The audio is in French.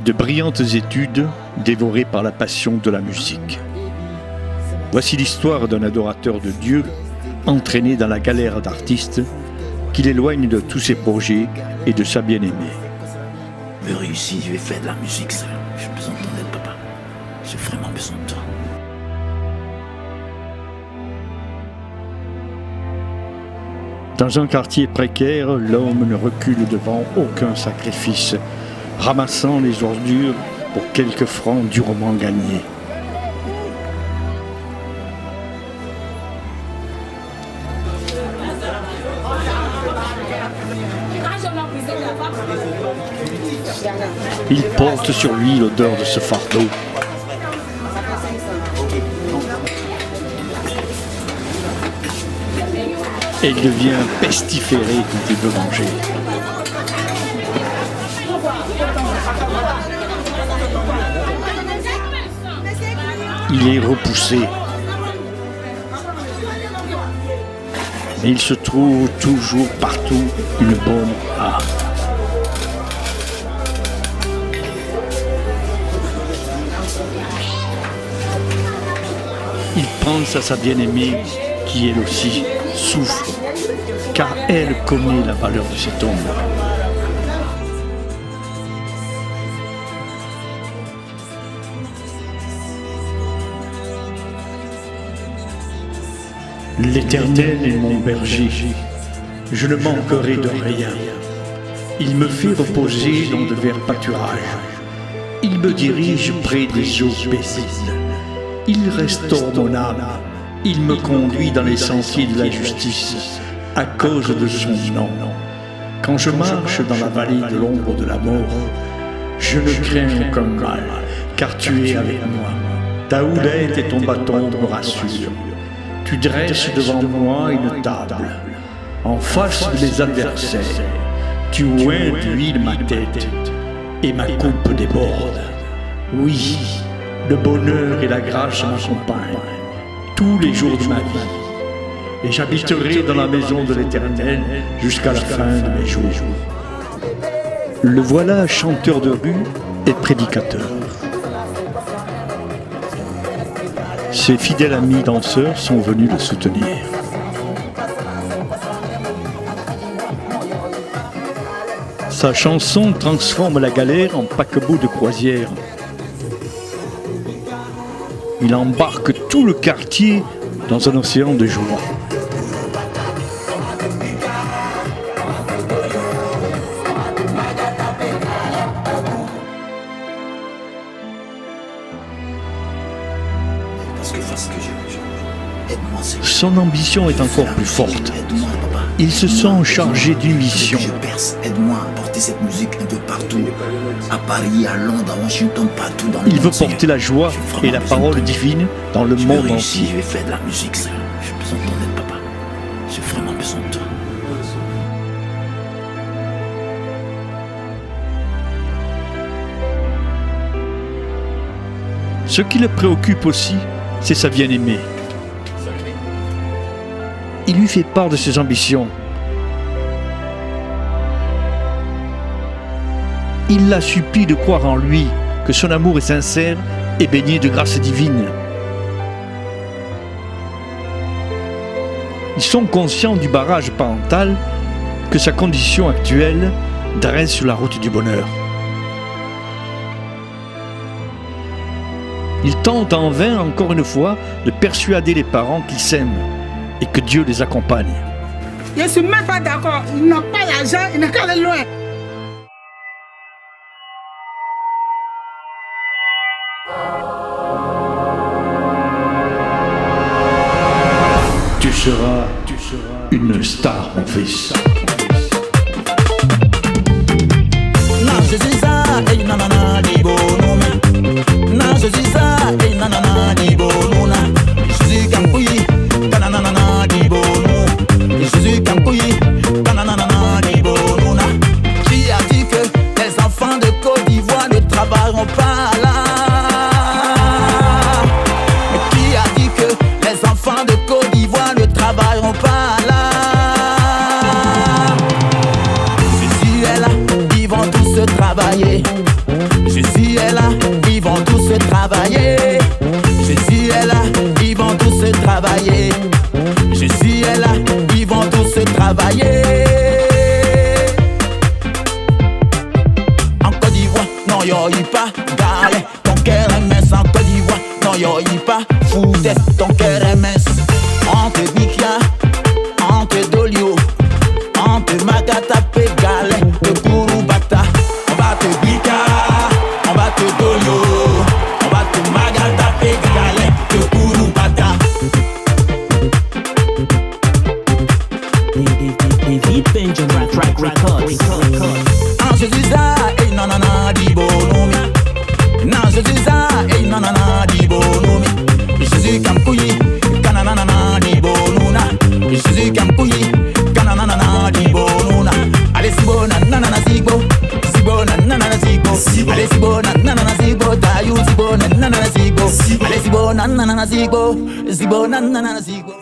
De brillantes études dévorées par la passion de la musique. Voici l'histoire d'un adorateur de Dieu entraîné dans la galère d'artistes qui l'éloigne de tous ses projets et de sa bien-aimée. Je veux réussir, je vais faire de la musique, ça. J'ai besoin de ton aide, papa. J'ai vraiment besoin de toi. Dans un quartier précaire, l'homme ne recule devant aucun sacrifice, ramassant les ordures pour quelques francs durement gagnés. Il porte sur lui l'odeur de ce fardeau. Et il devient pestiféré quand il veut manger. Il est repoussé. Mais il se trouve toujours partout une bonne âme. Il pense à sa bien-aimée qui elle aussi souffre, car elle connaît la valeur de cet homme. L'Éternel est mon berger, je ne manquerai de rien. Il me fait reposer dans de verts pâturages. Il me dirige près des eaux paisibles. Il restaure mon âme. Il me conduit dans les sentiers de la justice, à cause de son nom. Quand je marche dans la vallée de l'ombre de la mort, je ne crains aucun mal, car tu es avec moi. Ta houlette et ton bâton me rassurent. Tu dresses devant moi une table, en face de mes adversaires. Tu oins d'huile ma tête, et ma coupe déborde. Oui, le bonheur et la grâce m'accompagnent tous les jours de ma vie, et j'habiterai dans la maison de l'Éternel jusqu'à la fin de mes jours. Le voilà chanteur de rue et prédicateur. Ses fidèles amis danseurs sont venus le soutenir. Sa chanson transforme la galère en paquebot de croisière. Il embarque tout le quartier dans un océan de joie. Son ambition est encore plus forte. Il se sent chargé d'une mission. Aide-moi à porter cette musique un peu partout. À Paris, à Londres, à Washington, partout dans le monde. Il veut porter la joie et la parole divine dans le monde entier. Je vais faire de la musique, ça. J'ai besoin de ton aide, papa. J'ai vraiment besoin de toi. Ce qui le préoccupe aussi, c'est sa bien-aimée. Il lui fait part de ses ambitions. Il la supplie de croire en lui, que son amour est sincère et baigné de grâce divine. Ils sont conscients du barrage parental que sa condition actuelle dresse sur la route du bonheur. Ils tentent en vain, encore une fois, de persuader les parents qu'ils s'aiment et que Dieu les accompagne. Je ne suis même pas d'accord. Ils n'ont pas l'argent, ils n'ont qu'à aller loin. Tu seras une star, mon fils. Je suis ça, et nanana, di bonhomme. Non, je suis ça, et nanana, di bonhomme. Je suis Kampuyi, kananana, di bonhomme. Je suis Kampuyi, kananana, di bonhomme. Qui a dit que les enfants de Côte d'Ivoire ne travailleront pas là? Qui a dit que les enfants de Côte d'Ivoire ne travailleront pas là? Je suis là, ils vont tous travailler. non yo y pas galé, ton cœur est mince en Côte d'Ivoire, non yo y pas foutez, ton cœur est mince. Entre Bikia, entre Dolio, entre Magata Pégalé, de Kouroubata. On va te Bika, on va te Dolio, on va te Magata Pégalé, de Kouroubata. David Benjamin Track Records. Non je suis ça, et non non non di bonomi. Non je suis ça, et non non non di bonomi. Je suis Kampuyi, kananana di bonuna. Je suis Kampuyi, kananana di bonuna. Allez si bona nanana zibo, si bona nanana zibo. Allez si bona nanana zibo, dayu si bona nanana zibo. Allez si bona nanana zibo, si bona nanana zibo.